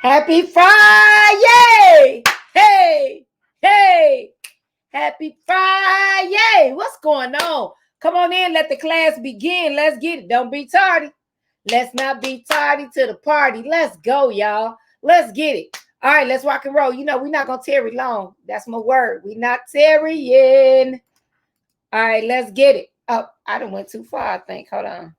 Happy Friday! Hey, hey, happy Friday! What's going on? Come on in, let the class begin. Let's get it. Don't be tardy. Let's not be tardy to the party. Let's go, y'all. Let's get it. All right, let's rock and roll. You know, we're not going to tarry long. That's my word. We're not tarrying. All right, let's get it. Oh, I done went too far, I think. Hold on.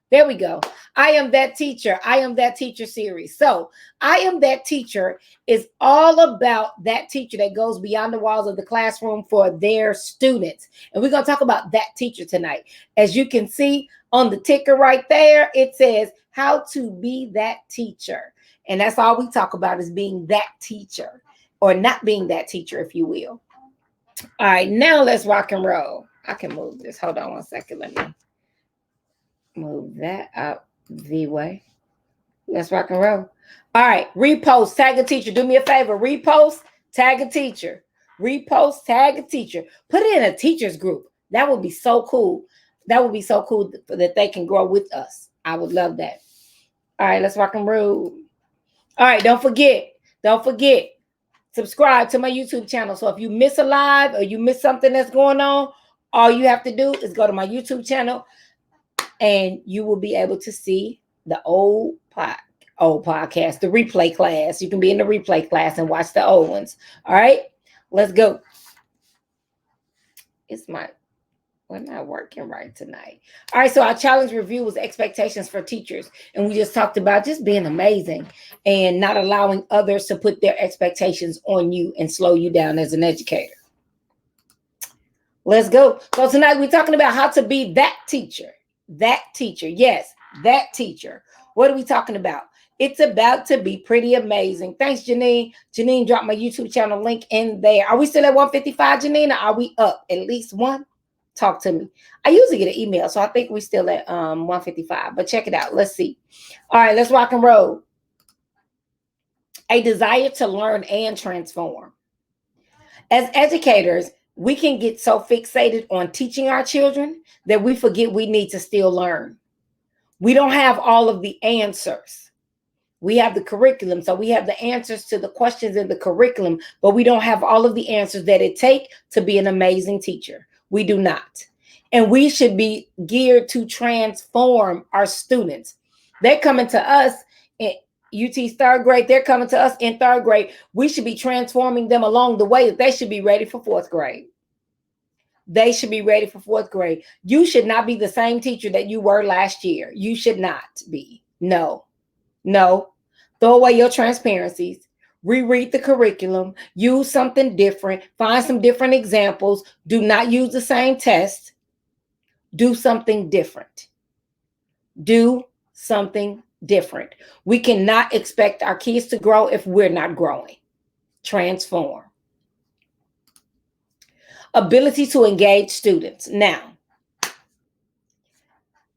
There we go. I Am That Teacher. I Am That Teacher series. So, I Am That Teacher is all about that teacher that goes beyond the walls of the classroom for their students. And we're going to talk about that teacher tonight. As you can see on the ticker right there, it says how to be that teacher. And that's all we talk about is being that teacher or not being that teacher, if you will. All right, now let's rock and roll. I can move this. Hold on one second. Let me move that out the way. Let's rock and roll. All right, repost, tag a teacher. Do me a favor. Repost, tag a teacher. Repost, tag a teacher. Put it in a teacher's group. That would be so cool. That would be so cool that they can grow with us. I would love that. All right, let's rock and roll. All right, don't forget, subscribe to my YouTube channel. So if you miss a live or you miss something that's going on, all you have to do is go to my YouTube channel and you will be able to see the old podcast, the replay class. You can be in the replay class and watch the old ones. All right, let's go. We're not working right tonight. All right, so our challenge review was expectations for teachers. And we just talked about just being amazing and not allowing others to put their expectations on you and slow you down as an educator. Let's go. So tonight we're talking about how to be that teacher. That teacher. Yes, that teacher. What are we talking about? It's about to be pretty amazing. Thanks, Janine. Janine dropped my YouTube channel link in there. Are we still at 155, Janine, or are we up at least one? Talk to me. I usually get an email, so I think we're still at 155, but check it out. Let's see. All right, let's rock and roll. A desire to learn and transform. As educators, we can get so fixated on teaching our children that we forget we need to still learn. We don't have all of the answers. We have the curriculum, so we have the answers to the questions in the curriculum, but we don't have all of the answers that it takes to be an amazing teacher. We do not. And we should be geared to transform our students. They're coming to us in UT's third grade. They're coming to us in third grade. We should be transforming them along the way that they should be ready for fourth grade. They should be ready for fourth grade. You should not be the same teacher that you were last year. You should not be. No. Throw away your transparencies. Reread the curriculum, use something different, find some different examples. Do not use the same test. Do something different. Do something different. We cannot expect our kids to grow if we're not growing. Transform. Ability to engage students. Now,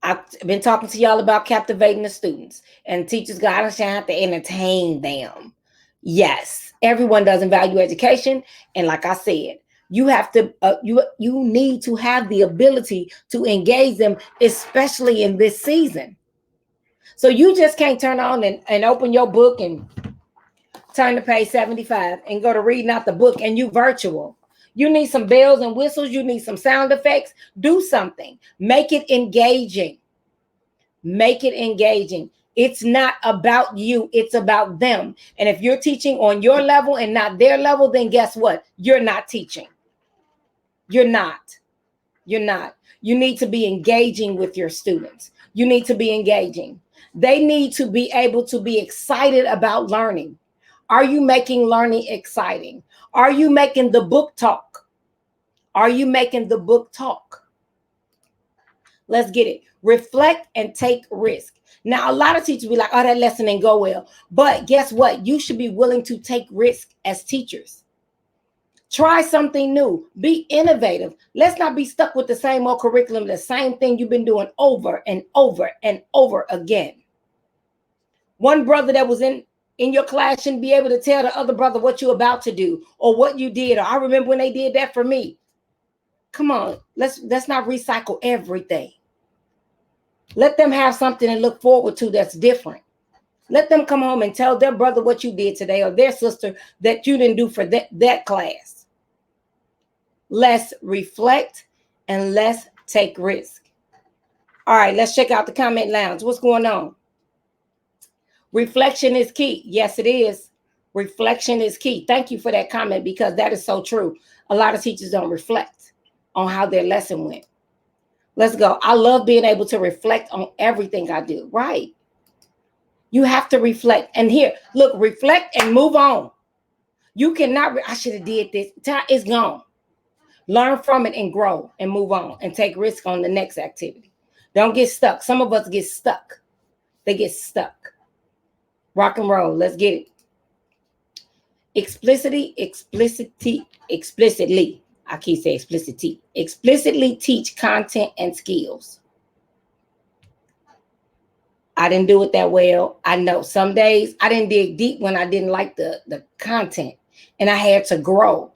I've been talking to y'all about captivating the students, and teachers got to have to entertain them. Yes, everyone doesn't value education. And like I said, you have to, you need to have the ability to engage them, especially in this season. So you just can't turn on and open your book and turn to page 75 and go to reading out the book and you virtual. You need some bells and whistles. You need some sound effects. Do something. Make it engaging. Make it engaging. It's not about you. It's about them. And if you're teaching on your level and not their level, then guess what? You're not teaching. You're not. You need to be engaging with your students. You need to be engaging. They need to be able to be excited about learning. Are you making learning exciting? Are you making the book talk? Are you making the book talk? Let's get it. Reflect and take risk. Now, a lot of teachers be like, oh, that lesson didn't go well. But guess what? You should be willing to take risk as teachers. Try something new. Be innovative. Let's not be stuck with the same old curriculum, the same thing you've been doing over and over and over again. One brother that was in your class shouldn't be able to tell the other brother what you're about to do or what you did. Or I remember when they did that for me. Come on, let's not recycle everything. Let them have something to look forward to that's different. Let them come home and tell their brother what you did today or their sister that you didn't do for that class. Let's reflect and let's take risk. All right, let's check out the comment lounge. What's going on? Reflection is key. Yes, it is. Reflection is key. Thank you for that comment because that is so true. A lot of teachers don't reflect on how their lesson went. Let's go. I love being able to reflect on everything I do. Right. You have to reflect. And here, look, reflect and move on. You cannot, I should have did this. Time is gone. Learn from it and grow and move on and take risk on the next activity. Don't get stuck. Some of us get stuck. They get stuck. Rock and roll. Let's get it. Explicitly. I keep saying explicitly. Explicitly teach content and skills. I didn't do it that well. I know some days I didn't dig deep when I didn't like the content and I had to grow.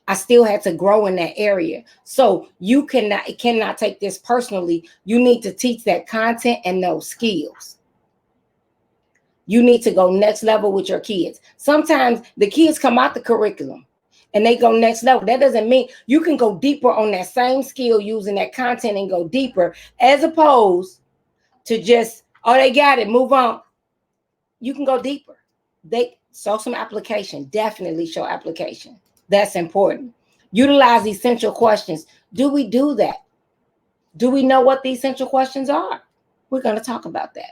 I still had to grow in that area. So you cannot take this personally. You need to teach that content and those skills. You need to go next level with your kids. Sometimes the kids come out the curriculum and they go next level. That doesn't mean you can go deeper on that same skill using that content and go deeper as opposed to just, oh, they got it, move on. You can go deeper. They show some application. Definitely show application. That's important. Utilize essential questions. Do we do that? Do we know what the essential questions are? We're going to talk about that.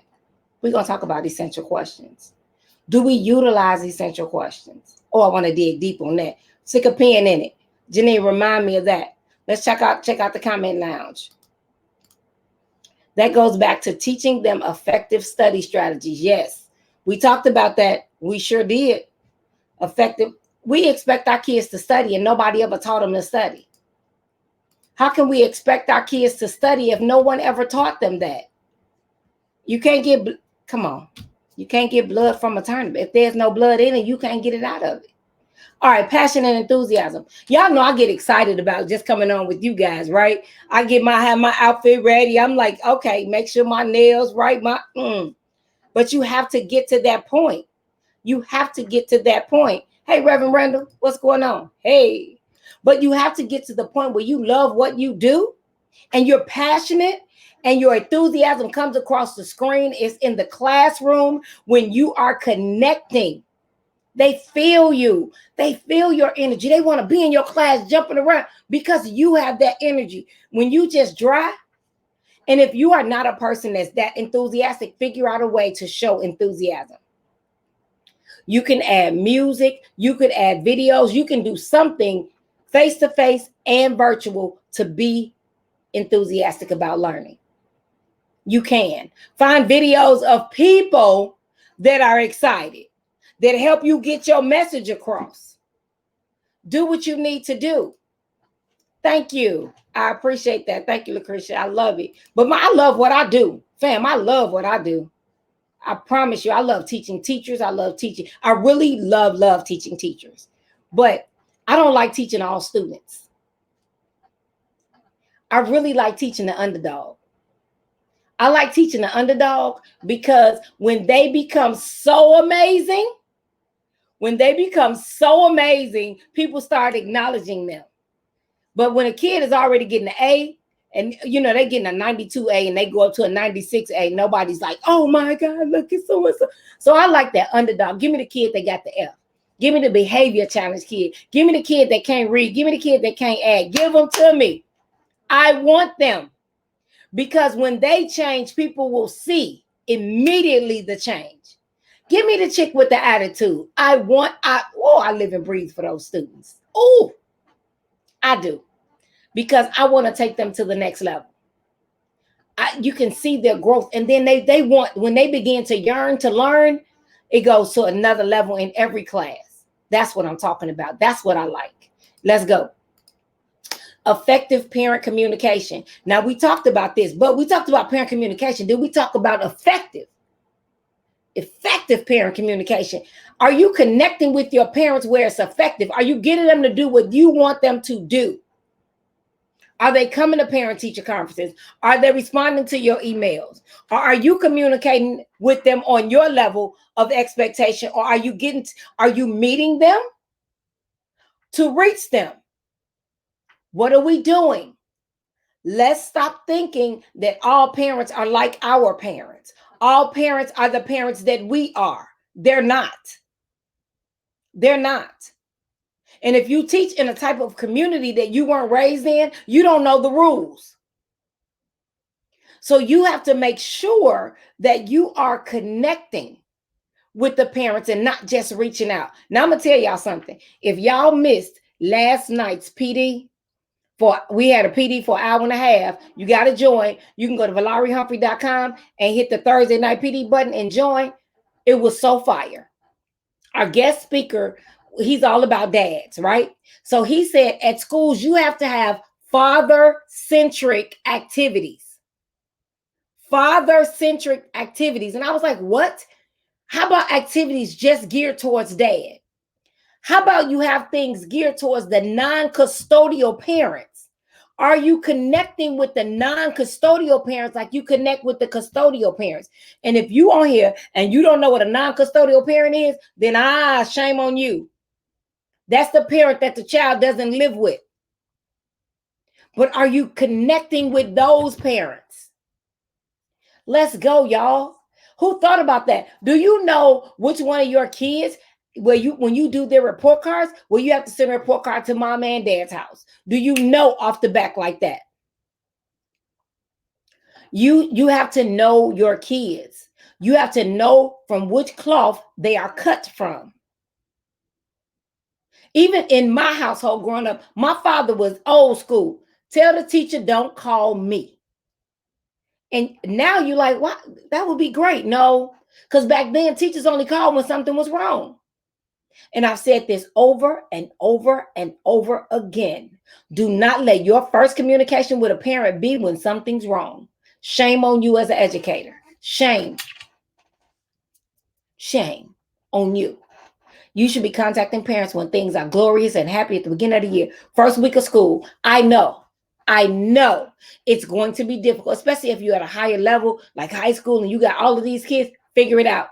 We're going to talk about essential questions. Do we utilize essential questions? Oh, I want to dig deep on that. Stick a pen in it. Janine, remind me of that. Let's check out the comment lounge. That goes back to teaching them effective study strategies. Yes, we talked about that. We sure did. Effective. We expect our kids to study and nobody ever taught them to study. How can we expect our kids to study if no one ever taught them that? You can't get, come on. You can't get blood from a turnip. If there's no blood in it, you can't get it out of it. All right, passion and enthusiasm. Y'all know I get excited about just coming on with you guys, right? I have my outfit ready. I'm like, okay, make sure my nails right. But you have to get to that point. You have to get to that point. Hey, Reverend Randall, what's going on? Hey, but you have to get to the point where you love what you do and you're passionate and your enthusiasm comes across the screen. It's in the classroom when you are connecting. They feel you. They feel your energy. They want to be in your class jumping around because you have that energy. When you just dry, and if you are not a person that's that enthusiastic, figure out a way to show enthusiasm. You can add music. You could add videos. You can do something face-to-face and virtual to be enthusiastic about learning. You can find videos of people that are excited, that help you get your message across. Do what you need to do. Thank you. I appreciate that. Thank you, Lucretia. I love it. But I love what I do. Fam, I love what I do. I promise you, I love teaching teachers. I love teaching. I really love teaching teachers. But I don't like teaching all students. I really like teaching the underdog. I like teaching the underdog because when they become so amazing, people start acknowledging them. But when a kid is already getting an A, and they're getting a 92A and they go up to a 96A, nobody's like, oh my God, look at so-and-so. So I like that underdog. Give me the kid that got the F. Give me the behavior challenge kid. Give me the kid that can't read. Give me the kid that can't add. Give them to me. I want them. Because when they change, people will see immediately the change. Give me the chick with the attitude. I live and breathe for those students. Oh, I do. Because I want to take them to the next level. You can see their growth. And then they want, when they begin to yearn to learn, it goes to another level in every class. That's what I'm talking about. That's what I like. Let's go. Effective parent communication. Now, we talked about this, but we talked about parent communication. Did we talk about effective parent communication? Are you connecting with your parents where it's effective? Are you getting them to do what you want them to do? Are they coming to parent-teacher conferences? Are they responding to your emails? Or are you communicating with them on your level of expectation? Or are you meeting them to reach them? What are we doing? Let's stop thinking that all parents are like our parents. All parents are the parents that we are. They're not. They're not. And if you teach in a type of community that you weren't raised in, you don't know the rules. So you have to make sure that you are connecting with the parents and not just reaching out. Now I'm going to tell y'all something. If y'all missed last night's PD, we had a PD for an hour and a half. You got to join. You can go to ValarieHumphrey.com and hit the Thursday night PD button and join. It was so fire. Our guest speaker, he's all about dads, right? So he said at schools, you have to have father-centric activities. Father-centric activities. And I was like, what? How about activities just geared towards dad? How about you have things geared towards the non-custodial parents? Are you connecting with the non-custodial parents like you connect with the custodial parents? And if you on here and you don't know what a non-custodial parent is, then shame on you. That's the parent that the child doesn't live with. But are you connecting with those parents? Let's go, y'all. Who thought about that? Do you know which one of your kids, when you do their report cards, where you have to send a report card to mom and dad's house? Do you know off the back like that? You have to know your kids. You have to know from which cloth they are cut from. Even in my household growing up, my father was old school. Tell the teacher, don't call me. And now you're like, what? That would be great. No, because back then teachers only called when something was wrong. And I've said this over and over and over again. Do not let your first communication with a parent be when something's wrong. Shame on you as an educator. Shame. Shame on you. You should be contacting parents when things are glorious and happy at the beginning of the year. First week of school. I know it's going to be difficult, especially if you're at a higher level like high school and you got all of these kids. Figure it out.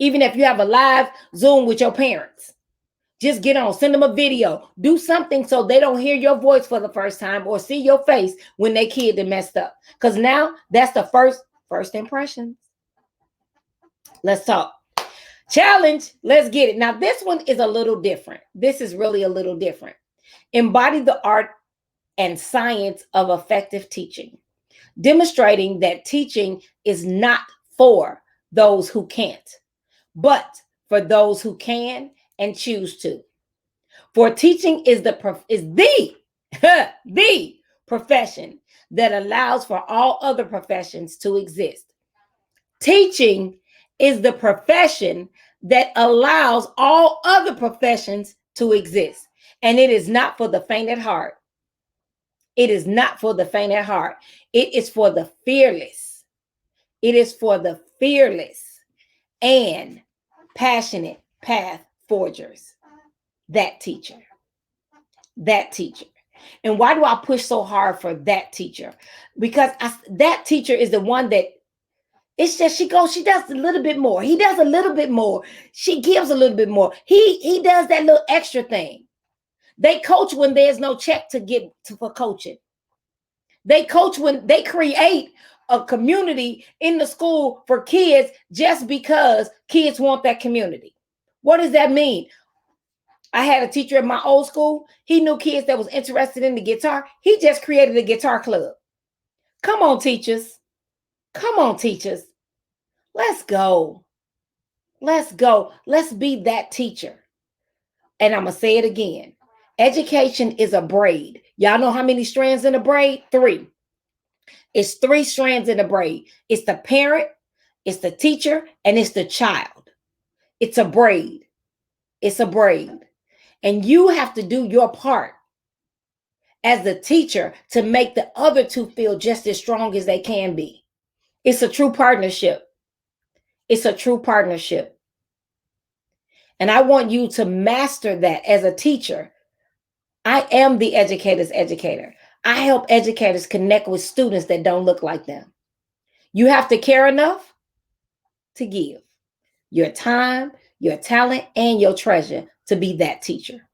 Even if you have a live Zoom with your parents, just get on, send them a video, do something so they don't hear your voice for the first time or see your face when they kid that messed up. Because now that's the first impressions. Let's talk. Challenge. Let's get it. Now this one is a little different. This is really a little different. Embody the art and science of effective teaching, demonstrating that teaching is not for those who can't, but for those who can and choose to. For teaching is the profession that allows for all other professions to exist. Teaching is the profession that allows all other professions to exist. And it is not for the faint at heart. It is not for the faint at heart. It is for the fearless. It is for the fearless and passionate path forgers. That teacher. And why do I push so hard for that teacher? Because that teacher is the one that it's just she does a little bit more. He does a little bit more. She gives a little bit more. He does that little extra thing. They coach when there's no check to get for coaching. They coach when they create a community in the school for kids just because kids want that community. What does that mean? I had a teacher at my old school. He knew kids that was interested in the guitar. He just created a guitar club. Come on, teachers. Come on, teachers. Let's go. Let's go. Let's be that teacher. And I'm going to say it again. Education is a braid. Y'all know how many strands in a braid? 3. It's 3 strands in a braid. It's the parent, it's the teacher, and it's the child. It's a braid. It's a braid. And you have to do your part as the teacher to make the other 2 feel just as strong as they can be. It's a true partnership. It's a true partnership. And I want you to master that as a teacher. I am the educator's educator. I help educators connect with students that don't look like them. You have to care enough to give your time, your talent, and your treasure to be that teacher.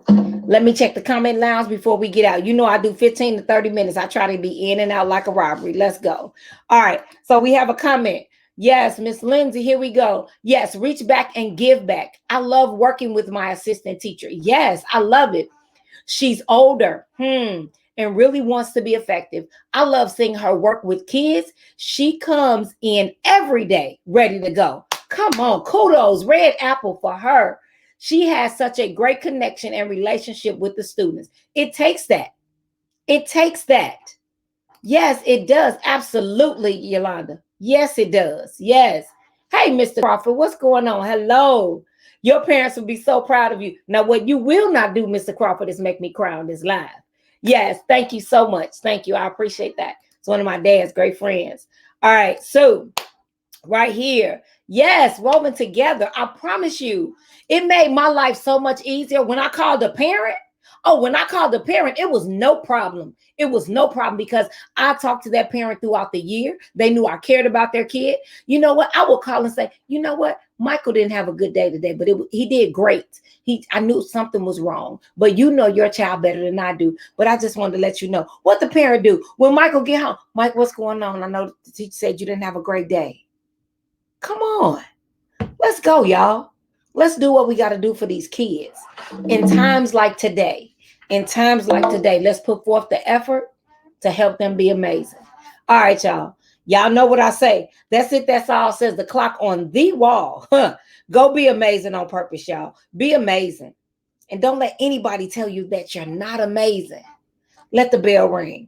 Let me check the comment lounge before we get out. You know I do 15 to 30 minutes. I try to be in and out like a robbery. Let's go. All right. So we have a comment. Yes, Miss Lindsay, here we go. Yes, reach back and give back. I love working with my assistant teacher. Yes, I love it. She's older, and really wants to be effective. I love seeing her work with kids. She comes in every day ready to go. Come on, kudos, red apple for her. She has such a great connection and relationship with the students. It takes that. It takes that. Yes, it does. Absolutely, Yolanda. Yes, it does. Yes. Hey, Mr. Crawford, what's going on? Hello. Your parents will be so proud of you. Now, what you will not do, Mr. Crawford, is make me cry on this live. Yes, thank you so much. Thank you. I appreciate that. It's one of my dad's great friends. All right, so right here. Yes, woven together. I promise you, it made my life so much easier when I called a parent. Oh, when I called the parent, it was no problem. It was no problem because I talked to that parent throughout the year. They knew I cared about their kid. You know what? I would call and say, you know what? Michael didn't have a good day today, but he did great. I knew something was wrong, but you know your child better than I do. But I just wanted to let you know what the parent do. When Michael get home, Mike, what's going on? I know the teacher said you didn't have a great day. Come on. Let's go, y'all. Let's do what we got to do for these kids. In times like today, let's put forth the effort to help them be amazing. All right, y'all. Y'all know what I say. That's it. That's all. Says the clock on the wall. Go be amazing on purpose, y'all. Be amazing. And don't let anybody tell you that you're not amazing. Let the bell ring.